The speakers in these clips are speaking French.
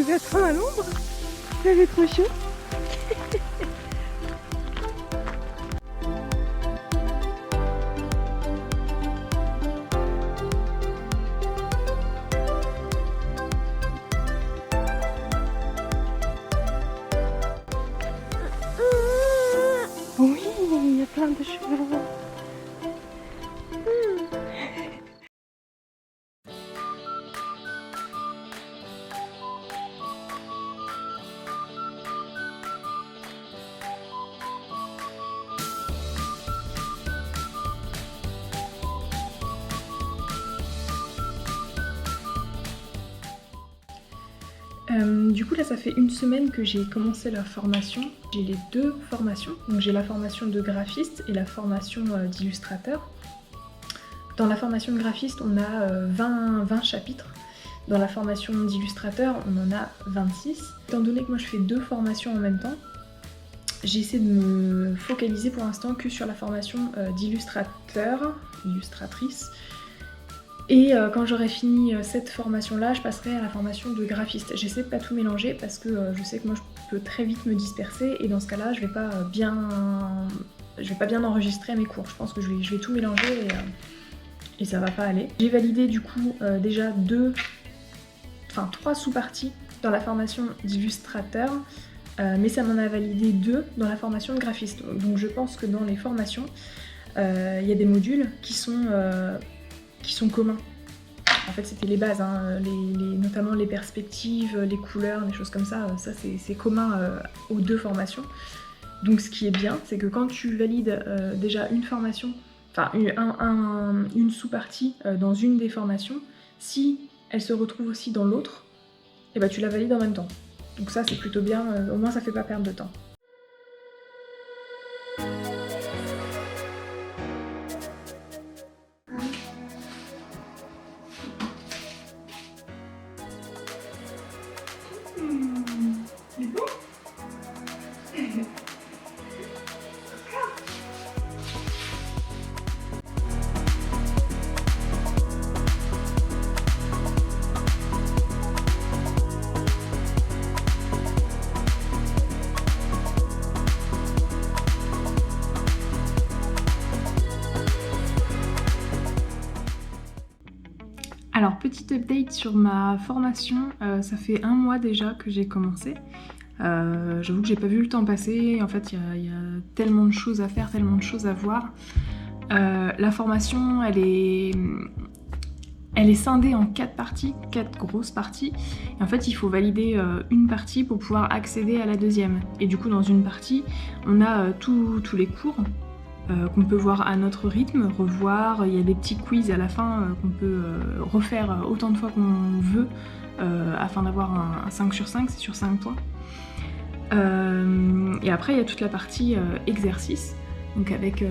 me mettre à l'ombre. Ça va être trop chaud. Oui, il y a plein de cheveux. Du coup là ça fait une semaine que j'ai commencé la formation. J'ai les deux formations, donc j'ai la formation de graphiste et la formation d'illustrateur. Dans la formation de graphiste on a 20 chapitres, dans la formation d'illustrateur on en a 26. Étant donné que moi je fais deux formations en même temps, j'essaie de me focaliser pour l'instant que sur la formation d'illustrateur, illustratrice. Et quand j'aurai fini cette formation-là, je passerai à la formation de graphiste. J'essaie de pas tout mélanger parce que je sais que moi je peux très vite me disperser et dans ce cas-là, je vais pas bien enregistrer mes cours. Je pense que je vais tout mélanger et ça va pas aller. J'ai validé du coup déjà 3 sous-parties dans la formation d'illustrateur, mais ça m'en a validé 2 dans la formation de graphiste. Donc je pense que dans les formations, il y a des modules qui sont communs. En fait c'était les bases, hein, notamment les perspectives, les couleurs, des choses comme ça, ça c'est commun aux deux formations. Donc ce qui est bien, c'est que quand tu valides déjà une formation, enfin une sous-partie dans une des formations, si elle se retrouve aussi dans l'autre, et bah tu la valides en même temps. Donc ça c'est plutôt bien, au moins ça fait pas perdre de temps. Alors, petite update sur ma formation, ça fait 1 mois déjà que j'ai commencé. J'avoue que j'ai pas vu le temps passer, en fait il y a tellement de choses à faire, tellement de choses à voir. La formation elle est scindée en 4 parties, 4 grosses parties. Et en fait il faut valider une partie pour pouvoir accéder à la deuxième. Et du coup dans une partie on a tous les cours qu'on peut voir à notre rythme, revoir, il y a des petits quiz à la fin qu'on peut refaire autant de fois qu'on veut afin d'avoir un 5 sur 5, c'est sur 5 points. Et après il y a toute la partie exercice, donc avec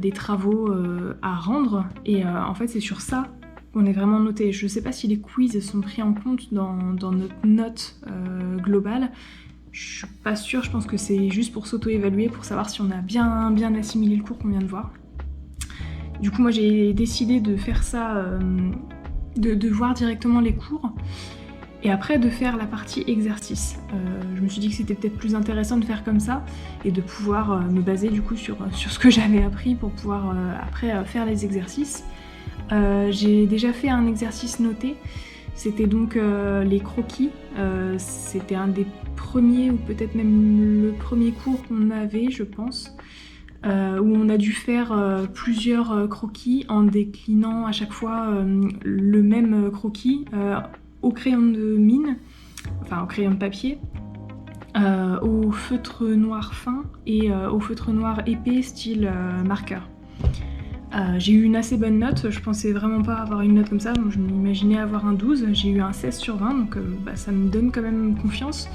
des travaux à rendre, et en fait c'est sur ça qu'on est vraiment noté. Je sais pas si les quiz sont pris en compte dans notre note globale. Je suis pas sûre, je pense que c'est juste pour s'auto-évaluer, pour savoir si on a bien assimilé le cours qu'on vient de voir. Du coup moi j'ai décidé de faire ça, de voir directement les cours, et après de faire la partie exercice. Je me suis dit que c'était peut-être plus intéressant de faire comme ça, et de pouvoir me baser du coup sur ce que j'avais appris pour pouvoir après faire les exercices. J'ai déjà fait un exercice noté. C'était donc les croquis, c'était un des premiers ou peut-être même le premier cours qu'on avait je pense, où on a dû faire plusieurs croquis en déclinant à chaque fois le même croquis au crayon de mine, enfin au crayon de papier, au feutre noir fin et au feutre noir épais style marqueur. J'ai eu une assez bonne note, je pensais vraiment pas avoir une note comme ça, donc je m'imaginais avoir un 12, j'ai eu un 16 sur 20, donc ça me donne quand même confiance,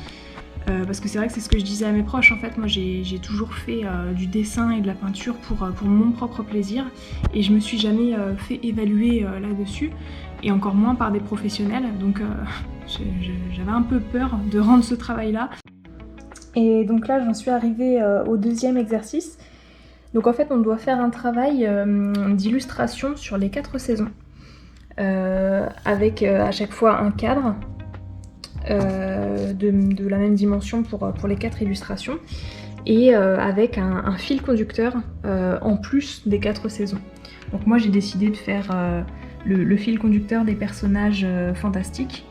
parce que c'est vrai que c'est ce que je disais à mes proches, en fait, moi j'ai toujours fait du dessin et de la peinture pour mon propre plaisir, et je me suis jamais fait évaluer là-dessus, et encore moins par des professionnels, donc j'avais un peu peur de rendre ce travail-là. Et donc là j'en suis arrivée au deuxième exercice. Donc en fait on doit faire un travail d'illustration sur les 4 saisons, avec à chaque fois un cadre, de la même dimension pour les 4 illustrations, et avec un fil conducteur en plus des 4 saisons. Donc moi j'ai décidé de faire le fil conducteur des personnages fantastiques,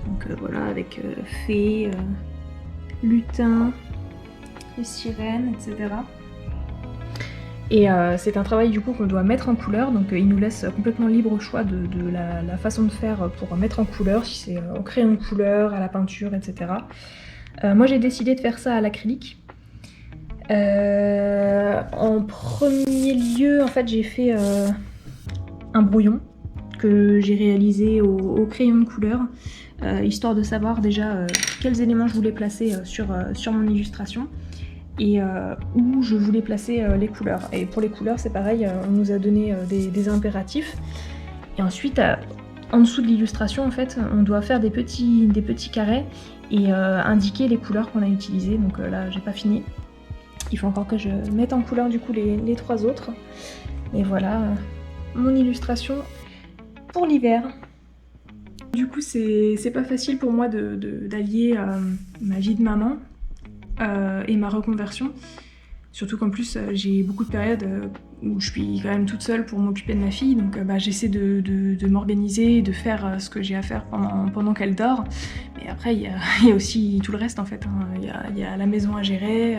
donc voilà, avec fées, lutins, les sirènes, etc. Et c'est un travail du coup qu'on doit mettre en couleur, donc il nous laisse complètement libre choix de la façon de faire pour mettre en couleur, si c'est au crayon de couleur, à la peinture, etc. Moi j'ai décidé de faire ça à l'acrylique. En premier lieu, en fait, j'ai fait un brouillon que j'ai réalisé au crayon de couleur, histoire de savoir déjà quels éléments je voulais placer sur mon illustration et où je voulais placer les couleurs. Et pour les couleurs, c'est pareil, on nous a donné des impératifs. Et ensuite, en dessous de l'illustration, en fait, on doit faire des petits carrés et indiquer les couleurs qu'on a utilisées. Donc là, j'ai pas fini. Il faut encore que je mette en couleur du coup les 3 autres. Et voilà mon illustration pour l'hiver. Du coup, c'est pas facile pour moi d'allier ma vie de maman et ma reconversion. Surtout qu'en plus, j'ai beaucoup de périodes où je suis quand même toute seule pour m'occuper de ma fille, donc j'essaie de m'organiser, de faire ce que j'ai à faire pendant qu'elle dort. Mais après, il y a aussi tout le reste en fait, hein. Il y a la maison à gérer,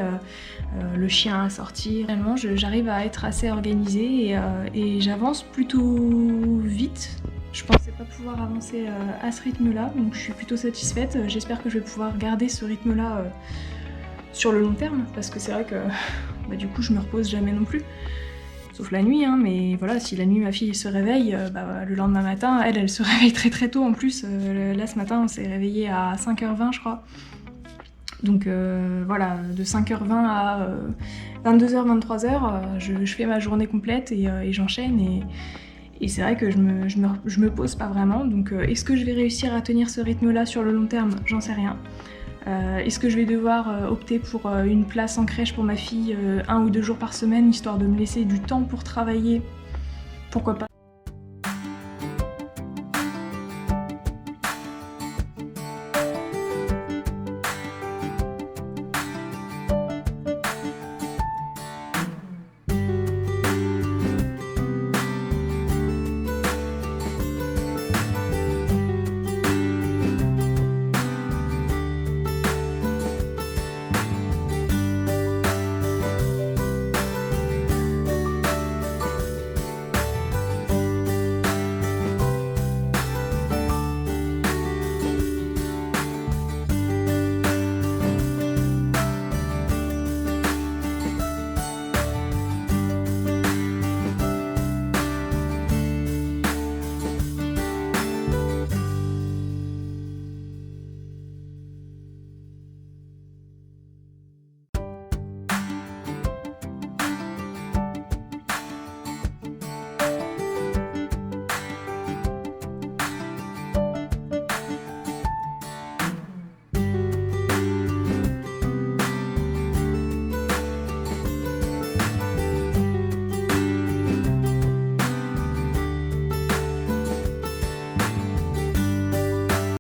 le chien à sortir. Vraiment, j'arrive à être assez organisée et j'avance plutôt vite. Je pensais pas pouvoir avancer à ce rythme-là, donc je suis plutôt satisfaite. J'espère que je vais pouvoir garder ce rythme-là sur le long terme, parce que c'est vrai que du coup je me repose jamais non plus, sauf la nuit, hein, mais voilà, si la nuit ma fille se réveille, le lendemain matin, elle se réveille très très tôt en plus. Là ce matin on s'est réveillé à 5h20 je crois, donc voilà, de 5h20 à 22h, 23h, je fais ma journée complète et j'enchaîne, et c'est vrai que je me pose pas vraiment, donc est-ce que je vais réussir à tenir ce rythme-là sur le long terme? J'en sais rien. Est-ce que je vais devoir opter pour une place en crèche pour ma fille 1 ou 2 jours par semaine, histoire de me laisser du temps pour travailler? Pourquoi pas?